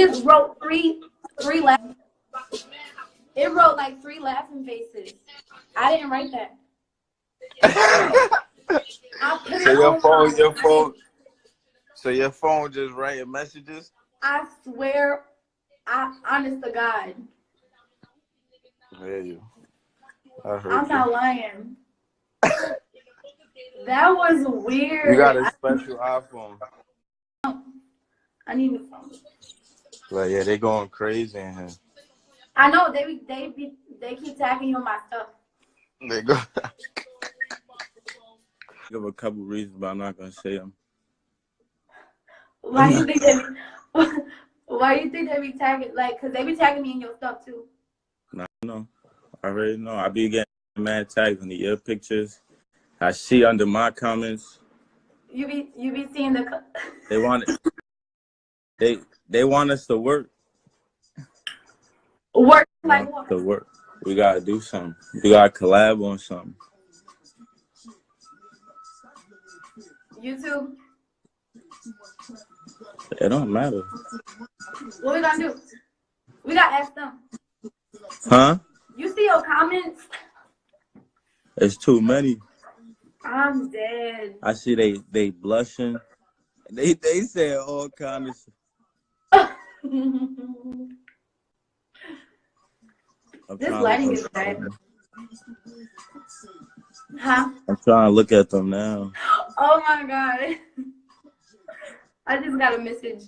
just wrote three laughing. It wrote like 3 laughing faces. I didn't write that. So your phone just writing messages? I swear, honest to God. I hear you. I'm not lying. That was weird. You got a special iPhone. I need a phone. Like, yeah, they going crazy in here. I know they keep tagging you on my stuff. They go. Give a couple reasons, but I'm not gonna say them. Why you think they be tagging? Like, cause they be tagging me in your stuff too. No, I already know. I be getting mad tags in the ear pictures. I see under my comments. You be seeing the. They want it. They want us to work. Work like what? To work. We gotta do something. We gotta collab on something. YouTube. It don't matter. What we gonna do? We gotta ask them. Huh? You see your comments? It's too many. I'm dead. I see they blushing. They say all kind of stuff. This lighting is bad. Huh? I'm trying to look at them now. Oh my God. I just got a message.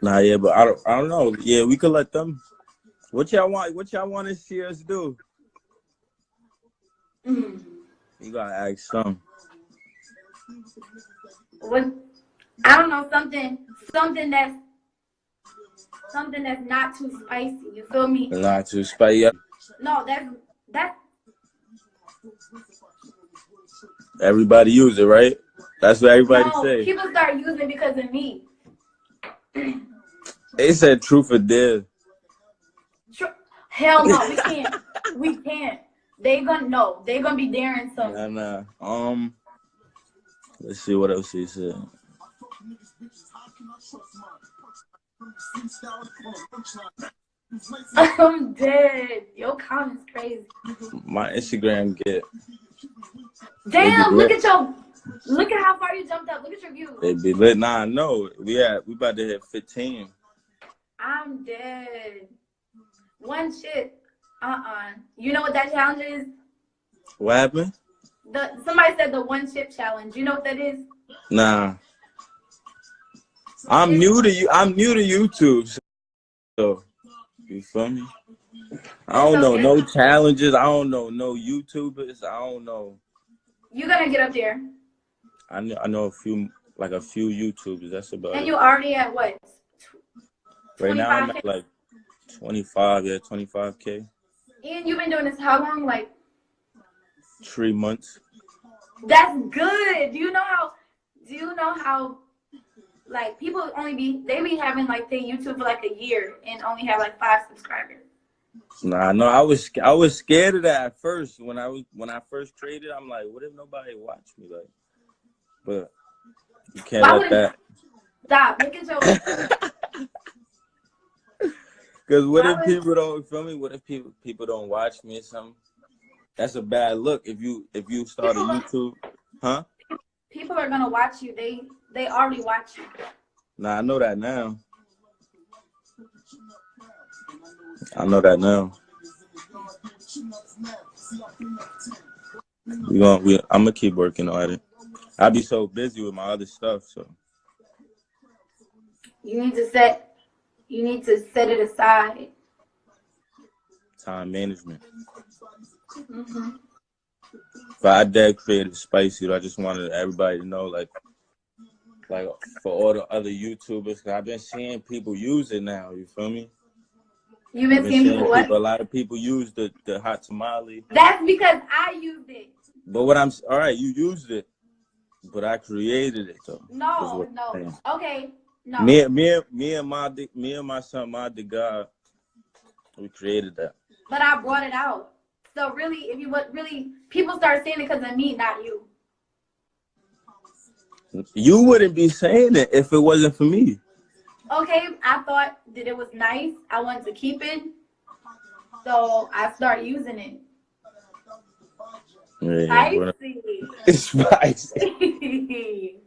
Nah, yeah, but I don't know. Yeah, we could let them. What y'all want to see us do? You gotta ask some. What? I don't know, something that's not too spicy. You feel me? Not too spicy. No, that's. Everybody use it, right? That's what everybody say. People start using it because of me. They said truth or dare. Hell no, we can't. We can't. They're gonna be daring something. Nah. Let's see what else he said. I'm dead. Your comments crazy. My Instagram get. Damn! Look at how far you jumped up. Look at your views. They be lit. Nah, I know. We about to hit 15. I'm dead. One shit. You know what that challenge is? What happened? Somebody said the 1 chip challenge. You know what that is? Nah. I'm new to YouTube. So you feel me? I don't know no challenges. I don't know no YouTubers. I don't know. You're gonna get up there. I know a few YouTubers. That's about it. And you already at what? Right now I'm at like 25. Yeah, 25K. And you've been doing this how long? Like 3 months. That's good. Do you know how like people they be having like their YouTube for like a year and only have like 5 subscribers. Nah, no, I was scared of that at first. When I first created, I'm like, what if nobody watch me? Like, but you can't let that. Stop. Look at your. Because what if people don't feel me? What if people don't watch me or something? That's a bad look. If you start a YouTube, huh? People are gonna watch you. They already watch you. Nah, I know that now. I'm gonna keep working on it. I be so busy with my other stuff, so. You need to set it aside. Time management. But I did create a spicy. I just wanted everybody to know, like for all the other YouTubers, cause I've been seeing people use it now. You feel me? You've been seeing people what? A lot of people use the hot tamale. That's because I used it. But all right, you used it, but I created it though. No. Okay, no. Me and my son, my God, we created that. But I brought it out. So really, people start saying it because of me, not you. You wouldn't be saying it if it wasn't for me. Okay, I thought that it was nice. I wanted to keep it, so I started using it. Yeah, Spicy. it's spicy.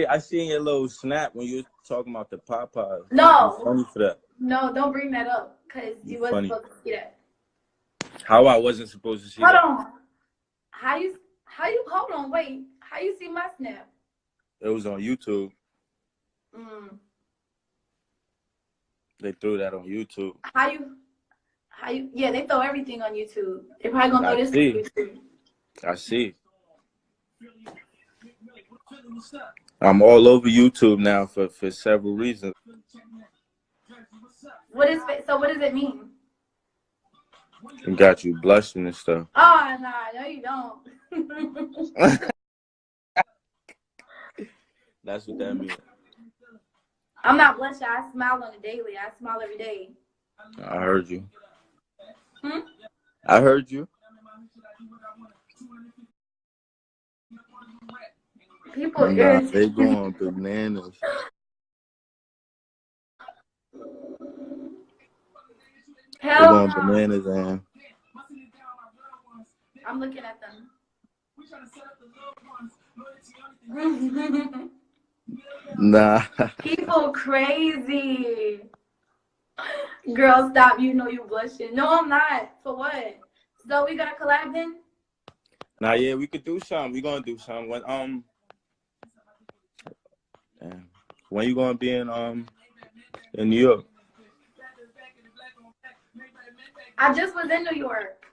I seen your little snap when you were talking about the Popeyes. You're No, funny for that. no, don't bring that up because you wasn't Funny. supposed to see that. How I wasn't supposed to see Hold that? on. How you hold on, wait. How you see my snap? It was on YouTube. They threw that on YouTube. How you yeah, they throw everything on YouTube. They probably gonna throw this on YouTube. I see. I'm all over YouTube now for several reasons. What does it mean? It got you blushing and stuff. Oh no, you don't. That's what that means. I'm not blushing. I smile on the daily. I smile every day. I heard you. I heard you. People they going bananas. Hell going no. bananas, man. I'm looking at them. Nah. People crazy. Girl, stop. You know you blushing. No, I'm not. For what? So we gonna collab then? Nah, yeah, we could do something. We gonna do something. When you gonna be in New York? I just was in New York.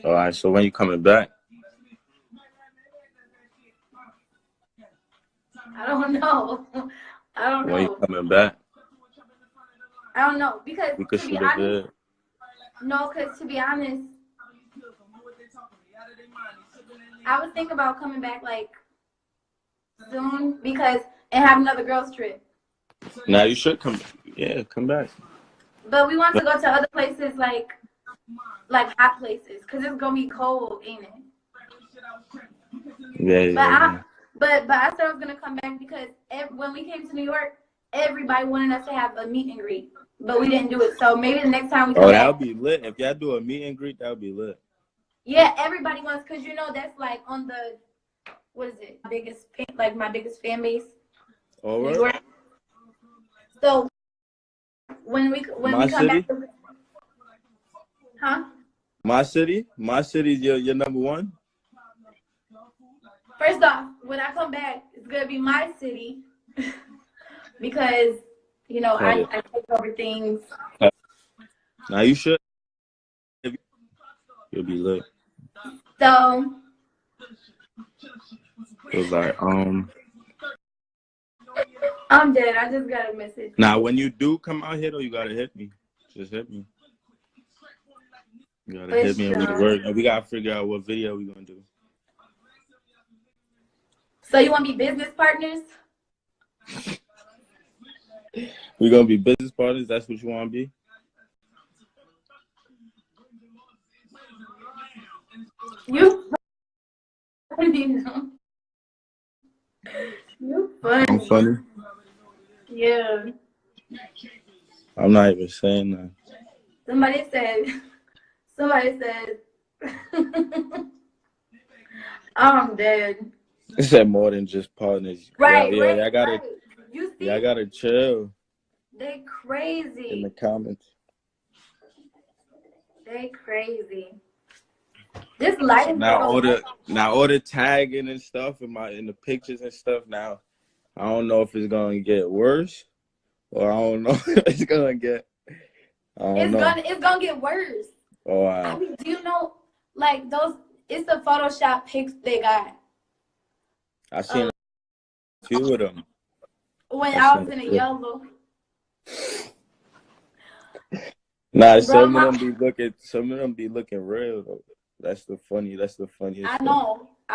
All right, so when you coming back? I don't know. I don't know. When you coming back? I don't know because we could to be shoot honest, it. No, because to be honest, I was thinking about coming back like soon and have another girls trip. Now you should come. Yeah, come back. But we want to go to other places like hot places because it's gonna be cold, ain't it? Yeah. But I said I was gonna come back because when we came to New York, everybody wanted us to have a meet and greet, but we didn't do it. So maybe the next time we come back. That'll be lit. If y'all do a meet and greet, that'll be lit. Yeah, everybody wants because that's like on the what is it? My biggest fan base. New York. So when we come back, huh? My city's your number one. First off, when I come back, it's gonna be my city because I take over things. Now you should. You'll be lit. So it was like I'm dead. I just got a message. Now when you do come out here though, you gotta hit me. Just hit me. You gotta hit me and we work. And we gotta figure out what video we gonna do. So you want to be business partners? We gonna be business partners? That's what you want to be? You funny. You funny. I'm funny? Yeah. I'm not even saying that. Somebody said I'm dead. It said more than just partners. Right, yeah, I gotta. Right. You see? I gotta chill. They crazy. In the comments. They crazy. This light is now all the tagging and stuff in the pictures and stuff. Now I don't know if it's gonna get worse or I don't know if it's gonna get. It's gonna get worse. Oh wow. I mean, do you know those? It's the Photoshop pics they got. I seen a few of them. When I was in a yellow. Nah, some of them be looking real though. That's the funniest. I know.